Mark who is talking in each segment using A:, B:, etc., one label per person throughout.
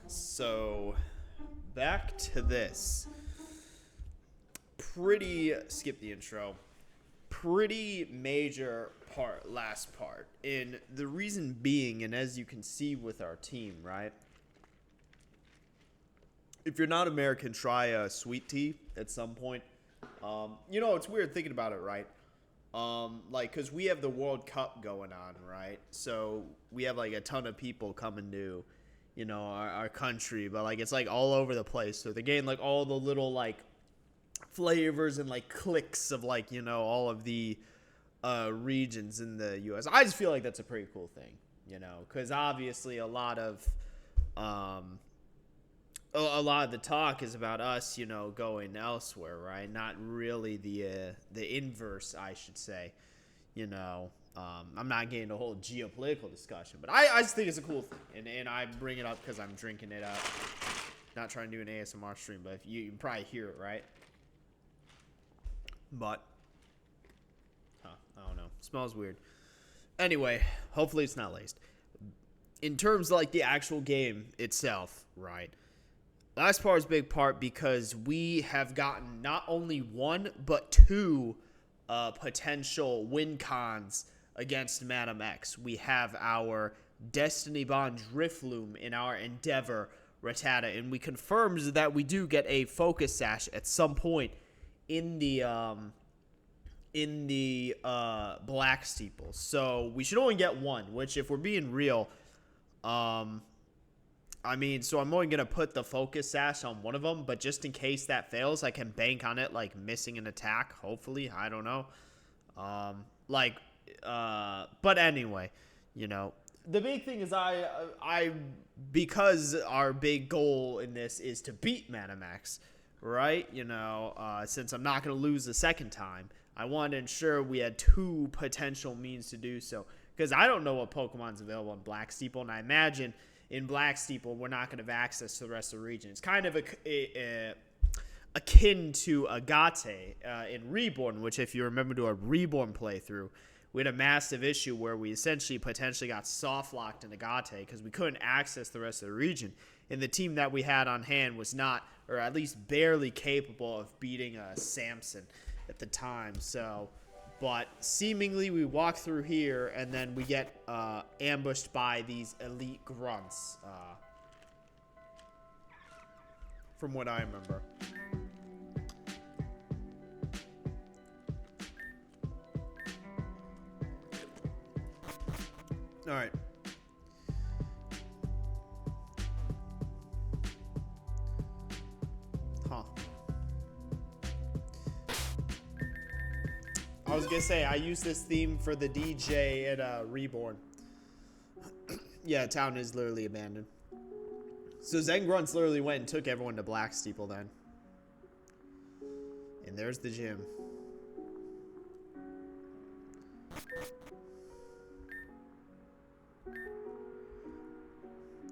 A: So, back to this. Skip the intro. Pretty major part, last part. And the reason being, and as you can see with our team, right? If you're not American, try a sweet tea at some point. It's weird thinking about it, right? Because we have the World Cup going on, right? So we have, like, a ton of people coming to, our country. But, like, it's, like, all over the place. So they're getting, like, all the little, like, flavors and, like, clicks of, like, all of the regions in the U.S. I just feel like that's a pretty cool thing, because obviously a lot of the talk is about us, going elsewhere, right? Not really the inverse, I should say. I'm not getting a whole geopolitical discussion, but I just think it's a cool thing, and I bring it up because I'm drinking it up. Not trying to do an ASMR stream, but if you can probably hear it, right? But, I don't know. Smells weird. Anyway, hopefully it's not laced. In terms of, like, the actual game itself, right? Last part is a big part because we have gotten not only one, but two potential win cons against Madam X. We have our Destiny Bond Drifloom in our Endeavor Rattata, and we confirmed that we do get a Focus Sash at some point in the Black Steeple. So we should only get one, which, if we're being real, so I'm only going to put the Focus Sash on one of them, but just in case that fails, I can bank on it, like, missing an attack, hopefully. I don't know. But anyway, the big thing is because our big goal in this is to beat Madam X, right? Since I'm not going to lose the second time, I wanted to ensure we had two potential means to do so, because I don't know what Pokemon's available in Black Steeple, and I imagine in Black Steeple, we're not going to have access to the rest of the region. It's kind of akin to Agate in Reborn, which, if you remember to our Reborn playthrough, we had a massive issue where we essentially potentially got soft-locked in Agate because we couldn't access the rest of the region. And the team that we had on hand was not, or at least barely, capable of beating Samson at the time. But seemingly we walk through here, and then we get ambushed by these elite grunts, from what I remember. Alright. Huh. I was gonna say, I used this theme for the DJ at Reborn. Yeah, town is literally abandoned. So Zen Grunts literally went and took everyone to Black Steeple then. And there's the gym.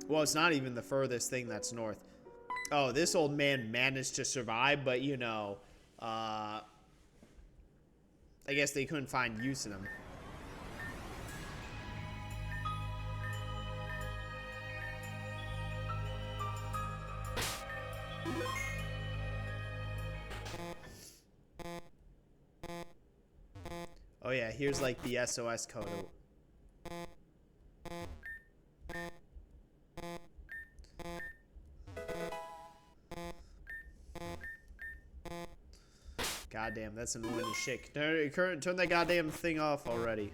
A: Well, it's not even the furthest thing that's north. Oh, this old man managed to survive, but, I guess they couldn't find use in him. Oh yeah, here's, like, the SOS code. Goddamn, that's annoying as shit. Turn that goddamn thing off already.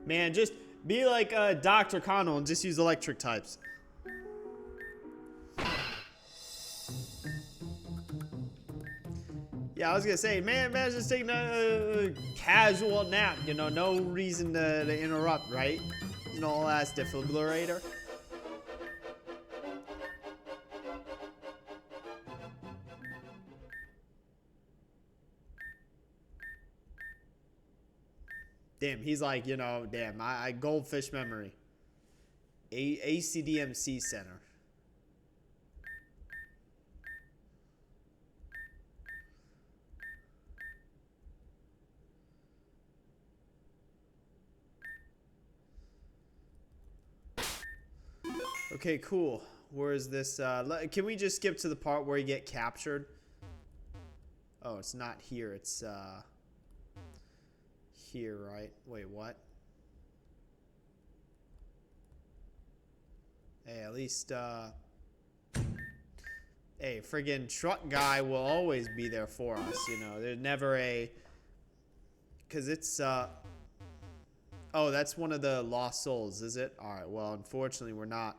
A: Man, just be like Dr. Connell and just use electric types. Yeah, I was gonna say, man, just taking a casual nap, no reason to interrupt, right? All ass defibrillator. Damn, he's like, damn, I goldfish memory. ACDMC Center. Okay, cool. Where is this? Can we just skip to the part where you get captured? Oh, it's not here. It's here, right? Wait, what? Hey, at least hey, friggin' truck guy will always be there for us, you know. There's never a, cause it's oh, that's one of the lost souls, is it? All right. Well, unfortunately, we're not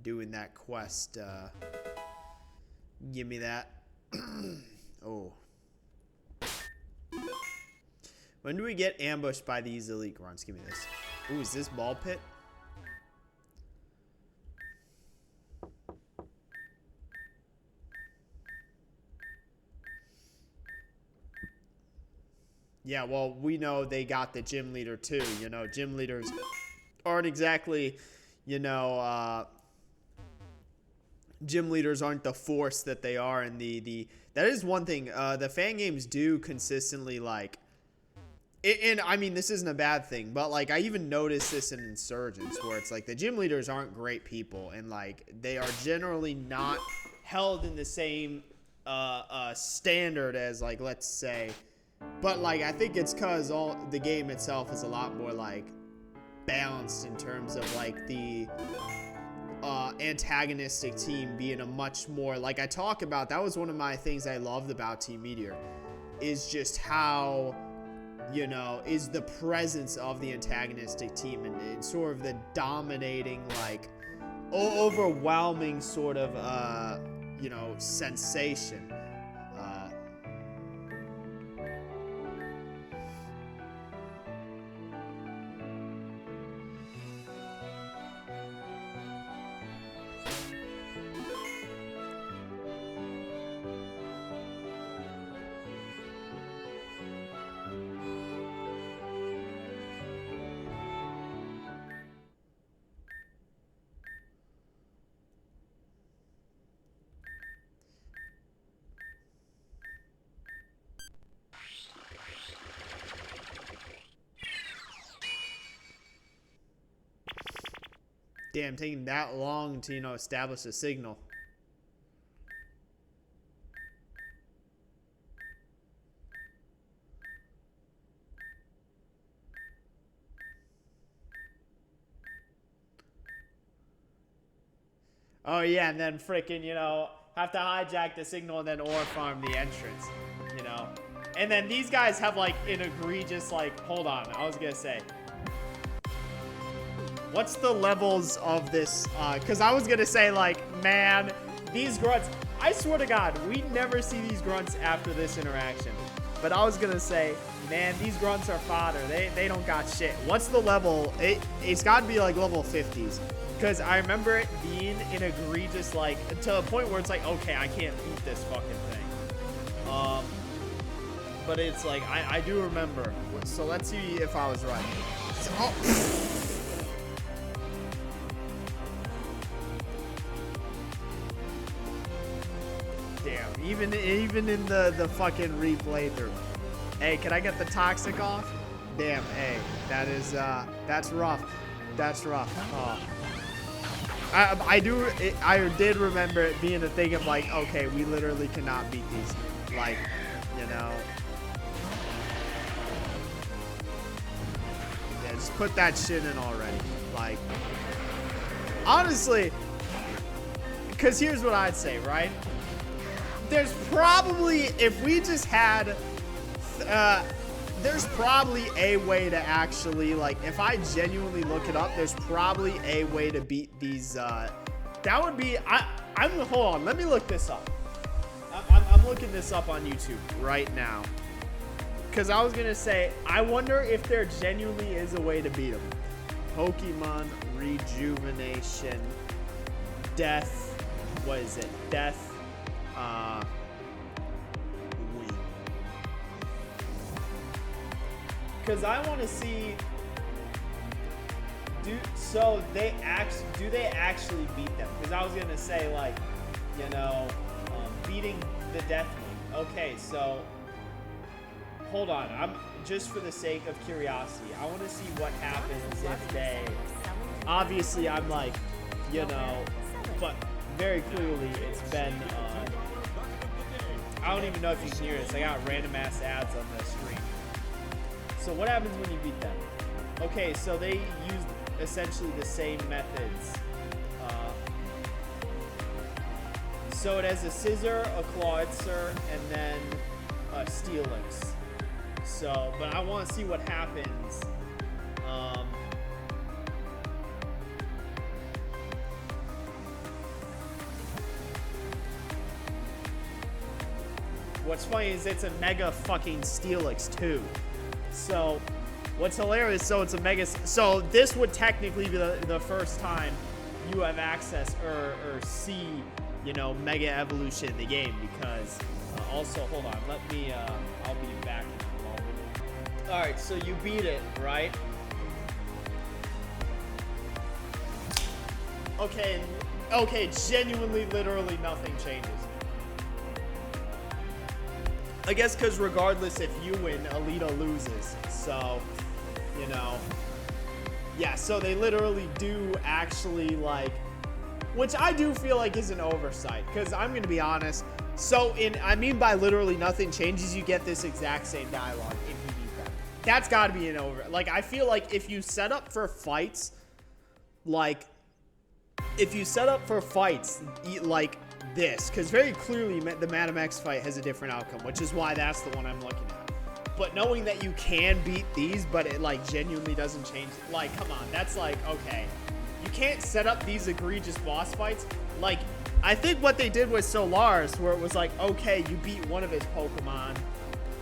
A: doing that quest. Give me that. Oh. When do we get ambushed by these elite grunts? Give me this. Ooh, is this ball pit? Yeah, well, we know they got the gym leader too. You know, gym leaders aren't exactly, you know, gym leaders aren't the force that they are in the that is one thing the fan games do consistently, like, and I mean, this isn't a bad thing, but like I even noticed this in Insurgents, where it's like the gym leaders aren't great people, and like they are generally not held in the same standard as, like, let's say, but like I think it's because all the game itself is a lot more like balanced in terms of like the antagonistic team being a much more, like I talk about, that was one of my things I loved about Team Meteor, is just how, you know, is the presence of the antagonistic team and sort of the dominating, like overwhelming sort of you know, sensation. Damn, taking that long to, you know, establish a signal. Oh yeah, and then frickin', you know, have to hijack the signal and then ore farm the entrance, you know. And then these guys have like an egregious, like, hold on, I was gonna say, what's the levels of this? Because I was gonna say, like, man, these grunts, I swear to God, we never see these grunts after this interaction. But I was gonna say, man, these grunts are fodder. They don't got shit. What's the level? It's gotta be like level 50s. Because I remember it being an egregious, like, to a point where it's like, okay, I can't beat this fucking thing. But it's like, I do remember. So let's see if I was right. So, oh. Damn, even in the fucking replay through. Hey, can I get the toxic off? Damn, hey, that is, that's rough. That's rough. Oh. I did remember it being a thing of like, okay, we literally cannot beat these. Like, you know. Yeah, just put that shit in already. Like, honestly, because here's what I'd say, right? There's probably, if we just had, there's probably a way to actually, like, if I genuinely look it up, there's probably a way to beat these, that would be, hold on, let me look this up. I'm looking this up on YouTube right now. Because I was going to say, I wonder if there genuinely is a way to beat them. Pokemon Rejuvenation, Death, what is it? Death, Wing. Because I want to see, do they actually beat them? Because I was gonna say, like, you know, beating the Death Wing. Okay, so hold on. I'm just for the sake of curiosity, I want to see what happens if they. Obviously, I'm like, you know, but very clearly it's been, I don't even know if you can hear this. I got random ass ads on the screen. So what happens when you beat them? Okay, so they used essentially the same methods. So it has a scissor, a clawitzer, and then a steelix. So, but I want to see what happens. What's funny is it's a mega fucking steelix too. So, what's hilarious? So it's a mega. So this would technically be the first time you have access or see, you know, mega evolution in the game, because also, hold on, let me I'll be back in a moment. All right, so you beat it, right? Okay, genuinely, literally nothing changes. I guess because regardless if you win, Alita loses. So, you know, yeah, so they literally do actually, like, which I do feel like is an oversight, because I'm going to be honest. So, I mean by literally nothing changes, you get this exact same dialogue if you beat them. That's got to be an like, I feel like if you set up for fights, like this, because very clearly the Madam X fight has a different outcome, which is why that's the one I'm looking at. But knowing that you can beat these, but it, like, genuinely doesn't change, like, come on, that's like, okay. You can't set up these egregious boss fights. Like, I think what they did with Solaris, where it was like, okay, you beat one of his Pokemon,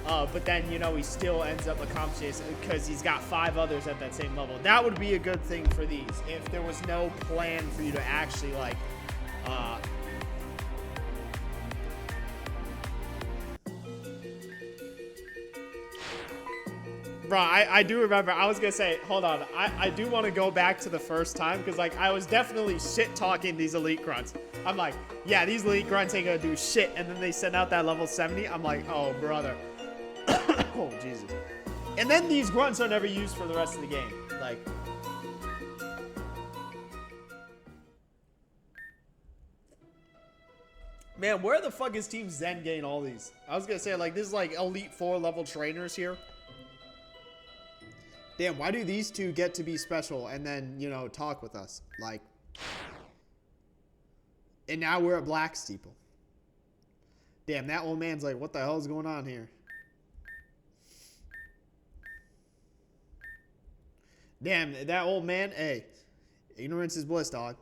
A: but then, you know, he still ends up accomplishing because he's got 5 others at that same level. That would be a good thing for these, if there was no plan for you to actually, like, bro, I do remember. I was gonna say, hold on. I do want to go back to the first time, because, like, I was definitely shit-talking these elite grunts. I'm like, yeah, these elite grunts ain't gonna do shit. And then they send out that level 70. I'm like, oh, brother. Oh, Jesus. And then these grunts are never used for the rest of the game. Like, man, where the fuck is Team Zen getting all these? I was gonna say, like, this is like Elite 4 level trainers here. Damn, why do these two get to be special and then, you know, talk with us? Like, and now we're at Black Steeple. Damn, that old man's like, what the hell is going on here? Damn, that old man, hey, ignorance is bliss, dog.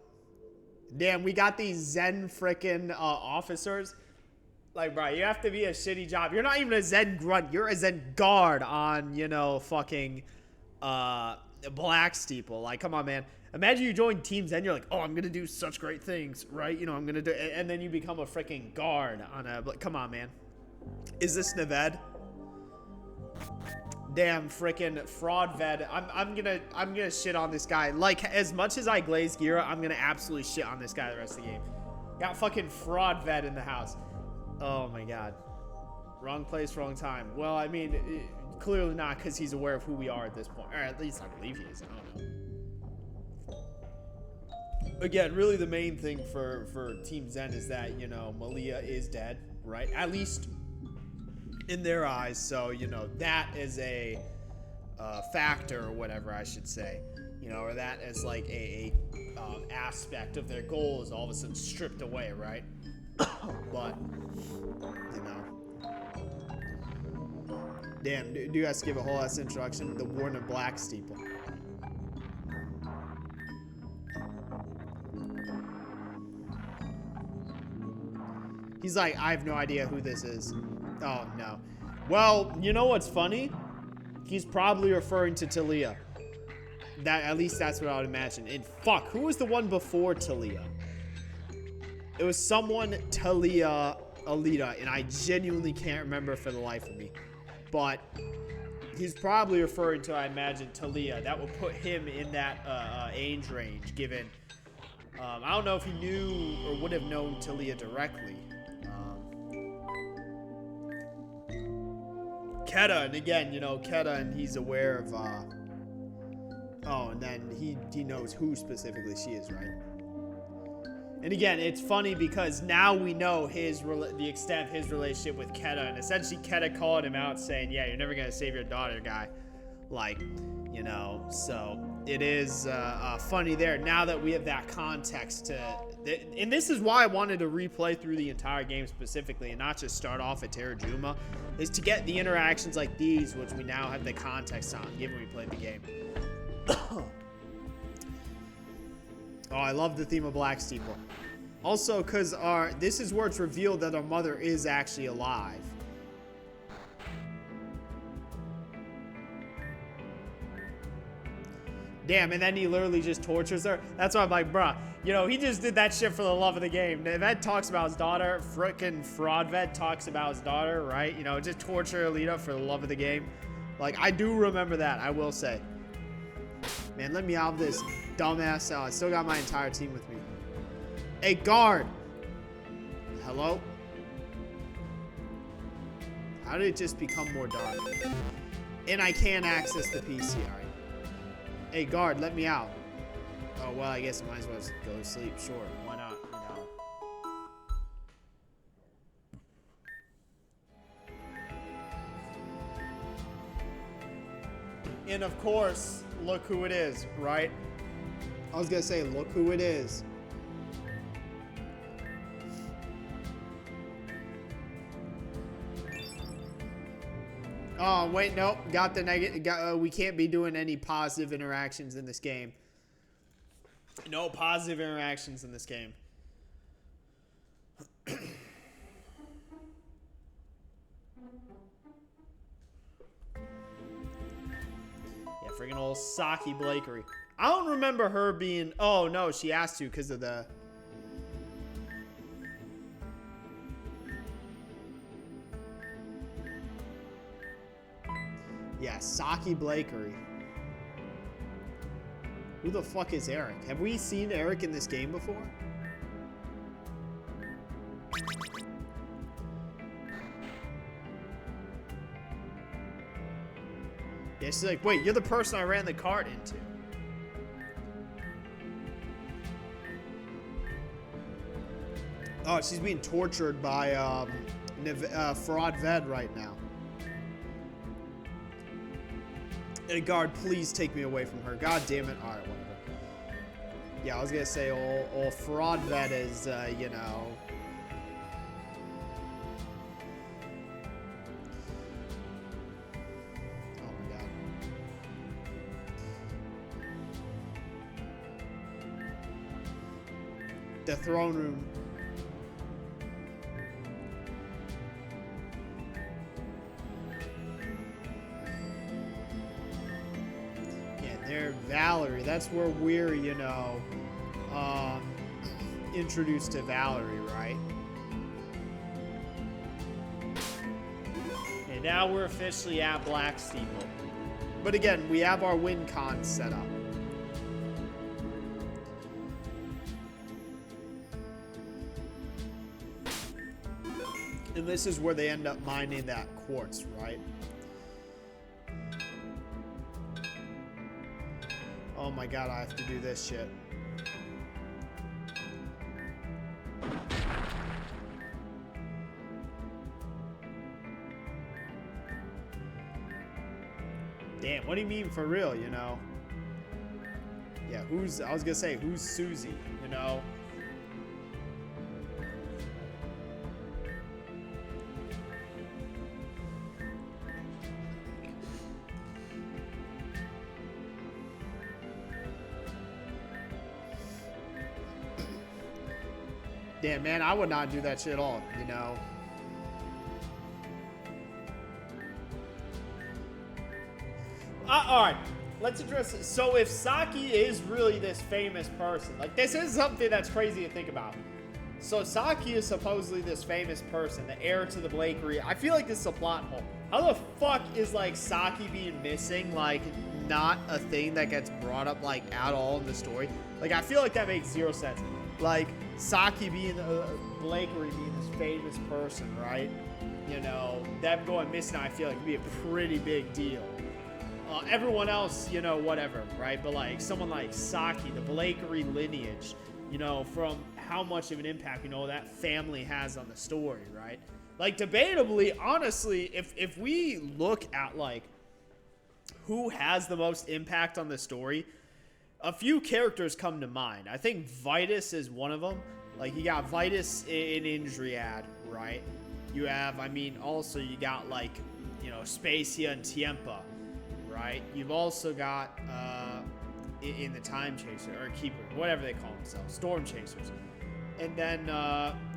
A: Damn, we got these Zen frickin' officers. Like, bro, you have to be a shitty job. You're not even a Zen grunt. You're a Zen guard on, you know, fucking Black Steeple. Like, come on, man. Imagine you join Team Zen, you're like, oh, I'm gonna do such great things, right? You know, I'm gonna do, and then you become a freaking guard on a, come on, man. Is this Neved? Damn, freaking fraud ved. I'm gonna shit on this guy. Like, as much as I glaze Gira, I'm gonna absolutely shit on this guy the rest of the game. Got fucking fraud ved in the house. Oh my god. Wrong place, wrong time. Well, I mean, clearly not, because he's aware of who we are at this point. Or at least I believe he is. I don't know. Again, really the main thing for Team Zen is that, you know, Malia is dead, right? At least in their eyes. So, you know, that is a factor, or whatever I should say. You know, or that is like a aspect of their goal is all of a sudden stripped away, right? But, you know. Damn, do you guys give a whole ass introduction? The Warden of Black Steeple. He's like, I have no idea who this is. Oh, no. Well, you know what's funny? He's probably referring to Talia. At least that's what I would imagine. And fuck, who was the one before Talia? It was someone Talia Alita, and I genuinely can't remember for the life of me. But he's probably referring to, I imagine, Talia. That would put him in that age range, given... I don't know if he knew or would have known Talia directly. Keta, and again, you know, Keta, and he's aware of... oh, and then he knows who specifically she is, right? And again, it's funny because now we know the extent of his relationship with Keta, and essentially Keta called him out saying, yeah, you're never going to save your daughter, guy. Like, you know, so it is funny there now that we have that context and this is why I wanted to replay through the entire game specifically and not just start off at Terajuma, is to get the interactions like these, which we now have the context on, given we played the game. Oh, I love the theme of Black Steeple. Also, because this is where it's revealed that our mother is actually alive. Damn, and then he literally just tortures her. That's why I'm like, bruh, you know, he just did that shit for the love of the game. Ved talks about his daughter. Frickin' Fraud Ved talks about his daughter, right? You know, just torture Alita for the love of the game. Like, I do remember that, I will say. Man, let me out of this dumbass cell. I still got my entire team with me. Hey, guard! Hello? How did it just become more dark? And I can't access the PC, alright. Hey, guard, let me out. Oh, well, I guess I might as well just go to sleep. Sure, why not, you know? And of course, look who it is, right? I was gonna say, look who it is. Oh, wait, nope. Got the negative. We can't be doing any positive interactions in this game. No positive interactions in this game. Yeah, freaking old Saki Blakery. I don't remember her being... Oh, no, she asked to because of the... Yeah, Saki Blakery. Who the fuck is Eric? Have we seen Eric in this game before? Yeah, she's like, wait, you're the person I ran the cart into. Oh, she's being tortured by Fraud Ved right now. Hey, guard, please take me away from her. God damn it. Alright, whatever. Yeah, I was gonna say, old Fraud Vet is, you know... Oh my god. The throne room. Valerie, that's where we're, you know, introduced to Valerie, right? And now we're officially at Black Steeple. But again, we have our win con set up. And this is where they end up mining that quartz, right? Oh my god, I have to do this shit. Damn, what do you mean for real, you know? Yeah, I was gonna say, who's Susie, you know? Damn, man, I would not do that shit at all, you know? Alright, let's address it. So if Saki is really this famous person, like, this is something that's crazy to think about. So Saki is supposedly this famous person, the heir to the Blakery. I feel like this is a plot hole. How the fuck is, like, Saki being missing, like, not a thing that gets brought up, like, at all in the story? Like, I feel like that makes zero sense. Like, Saki being Blakery being this famous person, right? You know, them going missing, I feel like would be a pretty big deal. Everyone else, you know, whatever, right? But like someone like Saki, the Blakery lineage, you know, from how much of an impact, you know, that family has on the story, right? Like, debatably, honestly, if we look at, like, who has the most impact on the story, a few characters come to mind. I think Vitus is one of them. Like, you got Vitus in Indriad, right? You have, I mean, also you got, like, you know, Spacia and Tiempa, right? You've also got, in the Time Chaser, or Keeper, whatever they call themselves, Storm Chasers. And then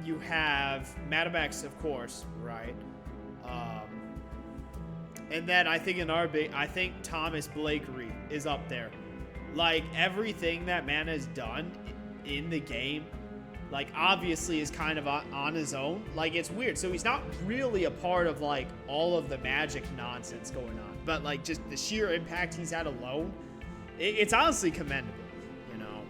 A: you have Madame X, of course, right? And then I think I think Thomas Blakery is up there. Like, everything that man has done in the game, like, obviously is kind of on his own. Like, it's weird. So he's not really a part of, like, all of the magic nonsense going on. But, like, just the sheer impact he's had alone, it's honestly commendable, you know?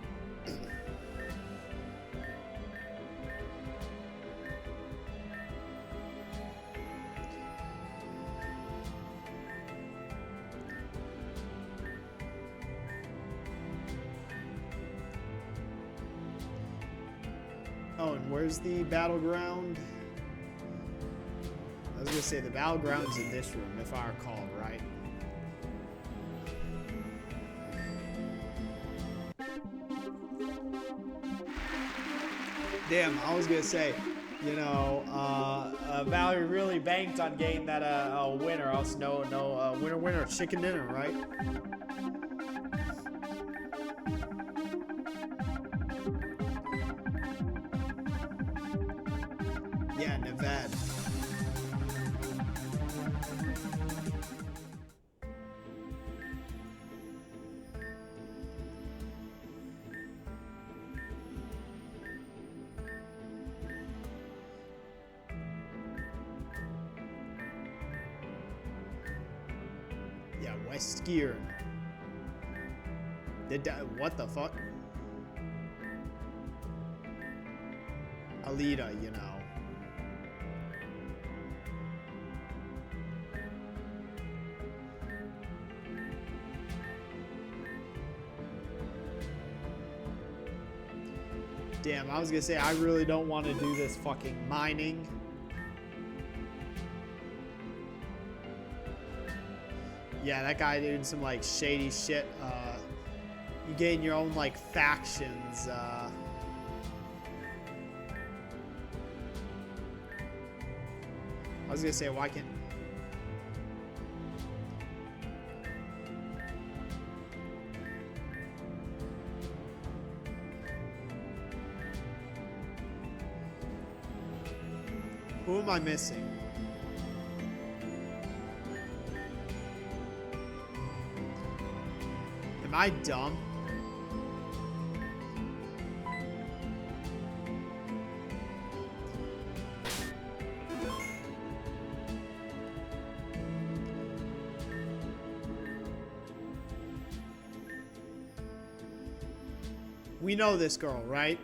A: Oh, and where's the battleground? I was gonna say the battleground's in this room, if I recall, right? Damn, I was gonna say, you know, Valerie really banked on getting that winner, else no winner chicken dinner, right? Yeah, Nevada. Yeah, West Gear. What the fuck? Alita, you know. Damn, I was gonna say, I really don't want to do this fucking mining. Yeah, that guy doing some, like, shady shit. You gain your own, like, factions. I was gonna say, why can't... Who am I missing? Am I dumb? We know this girl, right?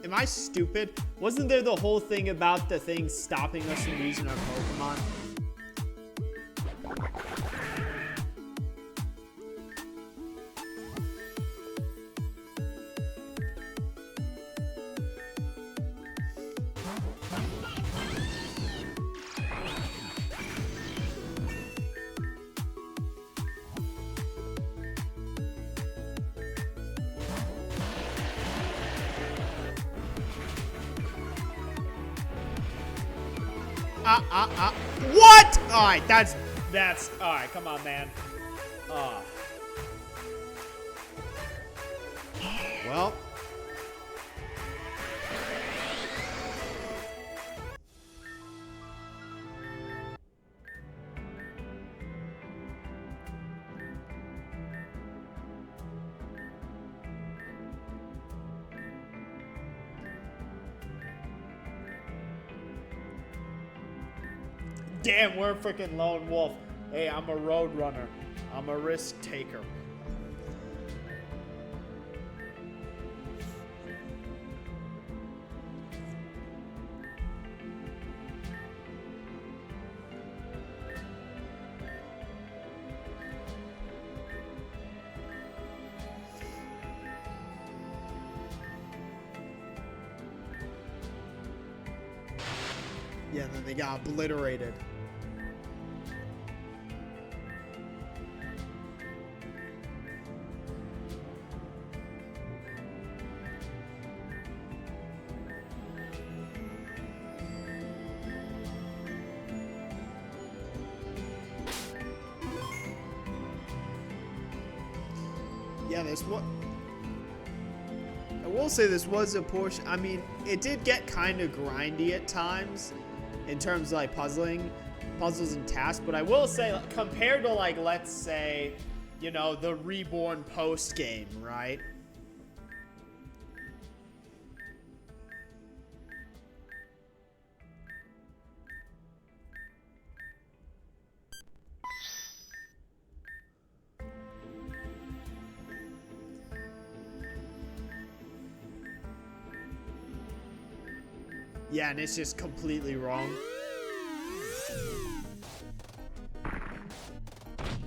A: Am I stupid? Wasn't there the whole thing about the thing stopping us from using our Pokemon? What? Alright, that's, alright, come on, man. Well. Damn, we're a freaking lone wolf. Hey, I'm a road runner. I'm a risk taker. Yeah, then they got obliterated. Yeah, this what I will say, this was a portion. I mean, it did get kind of grindy at times in terms of like puzzles and tasks, but I will say, like, compared to, like, let's say, you know, the Reborn post game, right? Yeah, and it's just completely wrong.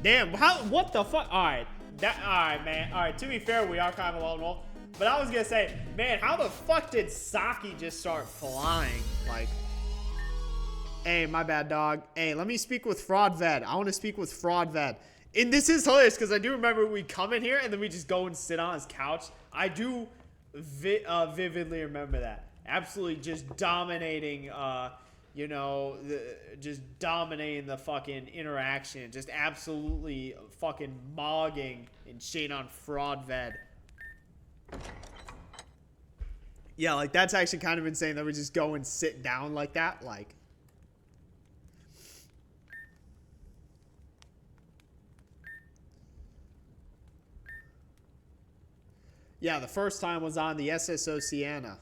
A: Damn, what the fuck? Alright, man. Alright, to be fair, we are kind of a lone wolf. But I was gonna say, man, how the fuck did Saki just start flying? Like, hey, my bad, dog. Hey, let me speak with Fraudved. I want to speak with Fraudved. And this is hilarious, because I do remember we come in here, and then we just go and sit on his couch. I do vividly remember that. Absolutely just dominating, you know, just dominating the fucking interaction. Just absolutely fucking mogging and shit on Fraudved. Yeah, like, that's actually kind of insane that we just go and sit down like that. Like, yeah, the first time was on the SS Oceana.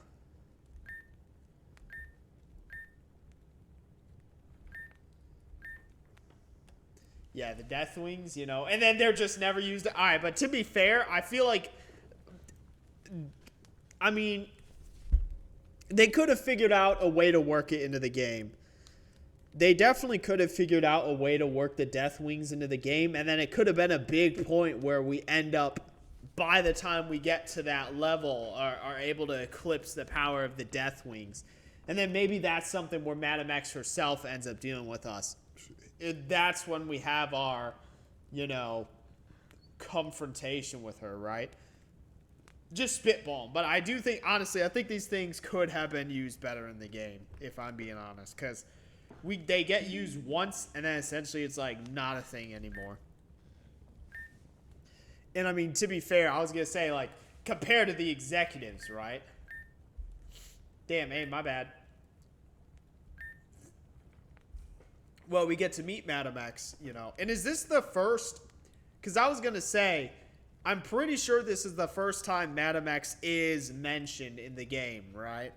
A: Yeah, the Deathwings, you know, and then they're just never used. All right, but to be fair, I feel like, I mean, they could have figured out a way to work it into the game. They definitely could have figured out a way to work the Deathwings into the game, and then it could have been a big point where we end up, by the time we get to that level, are able to eclipse the power of the Deathwings. And then maybe that's something where Madame X herself ends up dealing with us. That's when we have our, you know, confrontation with her, right? Just spitball. But I do think, honestly, I think these things could have been used better in the game, if I'm being honest. Because they get used once, and then essentially it's like not a thing anymore. And I mean, to be fair, I was going to say, like, compared to the executives, right? Damn, hey, my bad. Well, we get to meet Madame X, you know. And is this the first? Because I was going to say, I'm pretty sure this is the first time Madame X is mentioned in the game, right?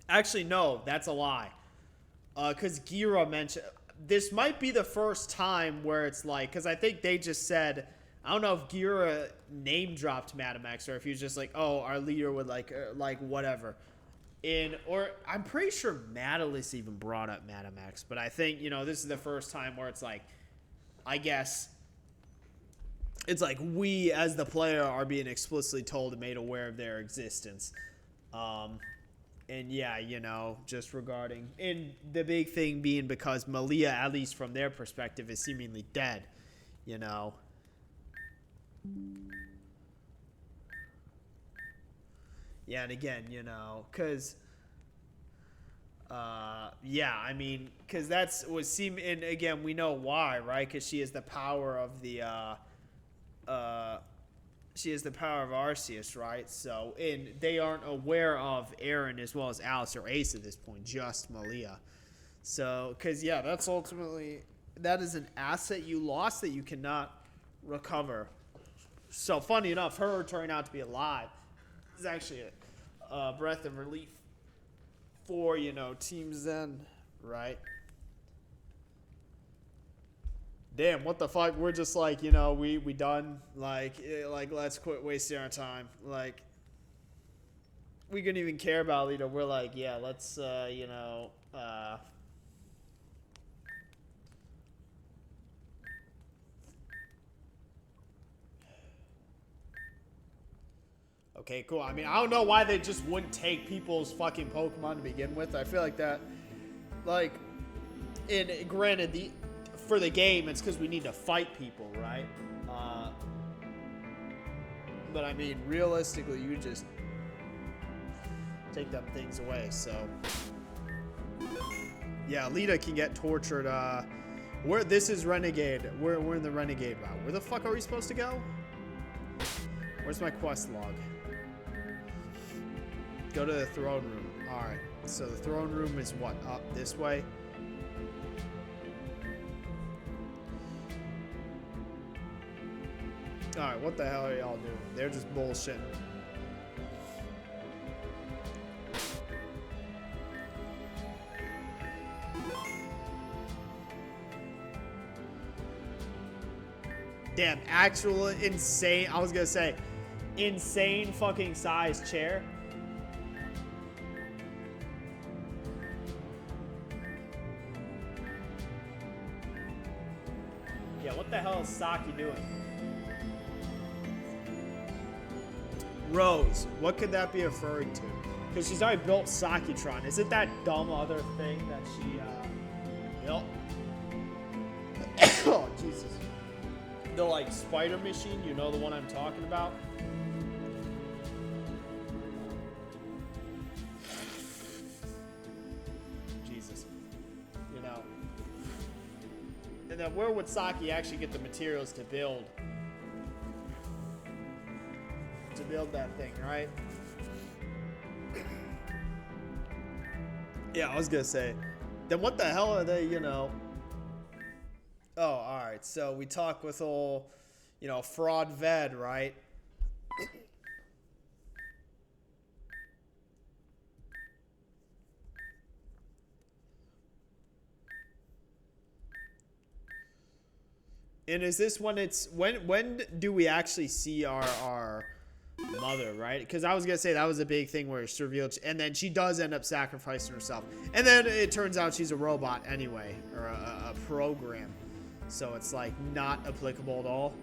A: Actually, no, that's a lie. Because Gira mentioned... This might be the first time where it's like... Because I think they just said... I don't know if Gira name-dropped Madame X, or if he was just like, oh, our leader would like whatever. Or I'm pretty sure Madalis even brought up Madame X, but I think, you know, this is the first time where it's like, I guess, it's like we as the player are being explicitly told and made aware of their existence. And yeah, you know, just regarding, and the big thing being because Malia, at least from their perspective, is seemingly dead, you know. Yeah, and again, you know, because, yeah, I mean, because that's what seem, and again, we know why, right? Because she has the power of the, she has the power of Arceus, right? So, and they aren't aware of Aaron as well as Alice or Ace at this point, just Malia. So, because, yeah, that's ultimately, that is an asset you lost that you cannot recover. So, funny enough, her turning out to be alive is actually a breath of relief for, you know, Team Zen, right? Damn, what the fuck? We're just like, you know, we done. Like, let's quit wasting our time. Like, we couldn't even care about Alita. We're like, yeah, let's, you know, Okay, cool. I mean, I don't know why they just wouldn't take people's fucking Pokemon to begin with. I feel like that, like, granted, for the game, it's because we need to fight people, right? But I mean, realistically, you just take them things away. So, yeah, Lita can get tortured. This is Renegade. We're in the Renegade route. Where the fuck are we supposed to go? Where's my quest log? Go to the throne room. All right. So the throne room is what? Up this way. Alright, what the hell are y'all doing? They're just bullshitting. Damn, actual insane, I was gonna say, insane fucking size chair. Yeah, what the hell is Saki doing? Rose, what could that be referring to? Because she's already built Sakitron. Is it that dumb other thing that she built? Oh, Jesus. The, like, spider machine, you know the one I'm talking about? Jesus. You know. And then where would Saki actually get the materials to build that thing, right? Yeah, I was gonna say, then what the hell are they, you know? Oh, alright, so we talk with old, you know, Fraud Ved, right? And is this when it's, when do we actually see our mother, right? Because I was gonna say that was a big thing where it's revealed, and then she does end up sacrificing herself, and then it turns out she's a robot anyway, or a program, so it's like not applicable at all.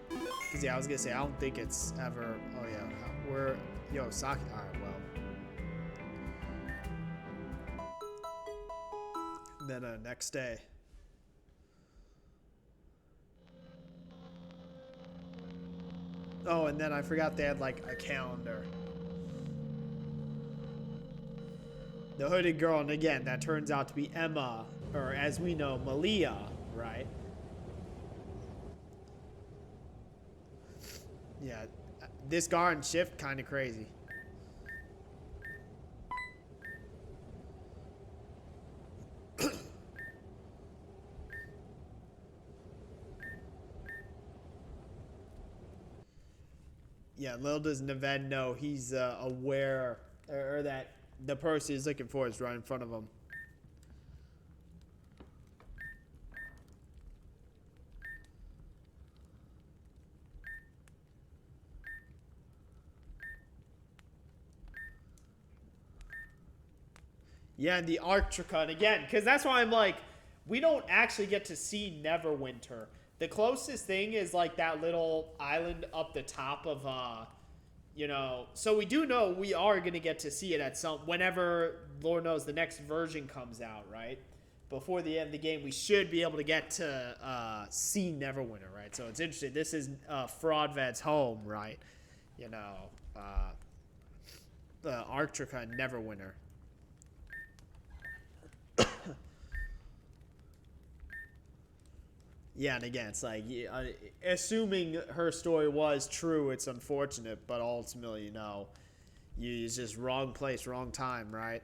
A: Because yeah, I was gonna say I don't think it's ever. Oh yeah, we're Saki. All right, well. And then next day. Oh, and then I forgot they had, like, a calendar. The hooded girl, and again, that turns out to be Emma, or as we know, Malia, right? Yeah, this garden shift, kind of crazy. Yeah, little does Neved know he's aware, or that the person he's looking for is right in front of him. Yeah, and the Arctrica again, because that's why I'm like, we don't actually get to see Neverwinter. The closest thing is like that little island up the top of, you know, so we do know we are going to get to see it at whenever, Lord knows, the next version comes out, right? Before the end of the game, we should be able to get to see Neverwinter, right? So it's interesting. This is Fraudved's home, right? You know, the Arctrica and Neverwinter. Yeah, and again, it's like, assuming her story was true, it's unfortunate, but ultimately, you know, it's just wrong place, wrong time, right?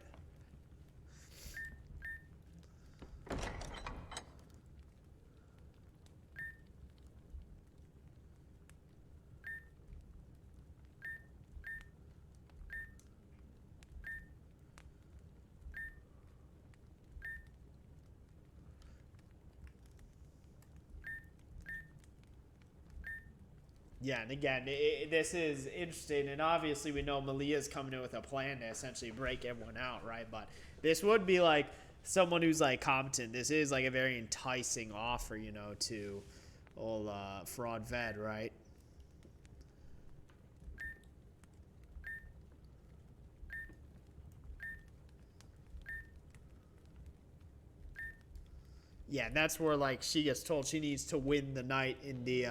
A: Yeah, and again, this is interesting, and obviously we know Malia's coming in with a plan to essentially break everyone out, right? But this would be like someone who's like competent. This is like a very enticing offer, you know, to old Fraud Ved, right? yeah, that's where like she gets told she needs to win the night in the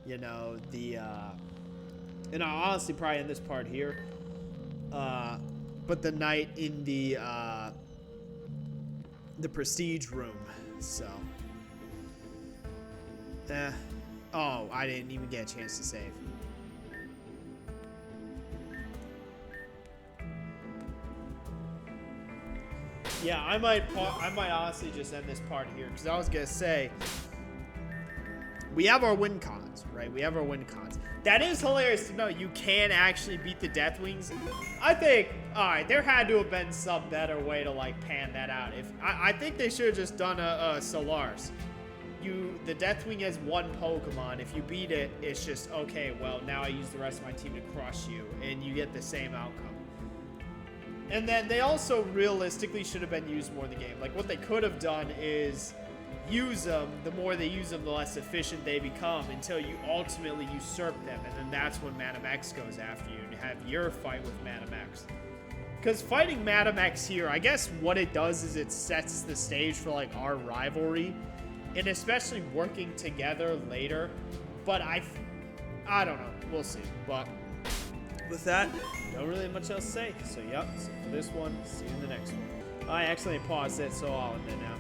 A: you know, the and I'll honestly probably in this part here, but the night in the prestige room. So oh, I didn't even get a chance to save. Yeah, I might honestly just end this part here, because I was gonna say we have our win cons, right? We have our win cons. That is hilarious to know you can actually beat the Deathwings. I think, all right, there had to have been some better way to like pan that out. If I think they should have just done a Solaris. The Deathwing has one Pokemon. If you beat it, it's just okay. Well, now I use the rest of my team to crush you, and you get the same outcome. And then they also realistically should have been used more in the game. Like, what they could have done is use them. The more they use them, the less efficient they become until you ultimately usurp them. And then that's when Madam X goes after you and have your fight with Madam X. Because fighting Madam X here, I guess what it does is it sets the stage for, like, our rivalry. And especially working together later. But I don't know. We'll see. But with that, don't really have much else to say. So, yep. So for this one, see you in the next one. I accidentally paused it, so I'll end it now.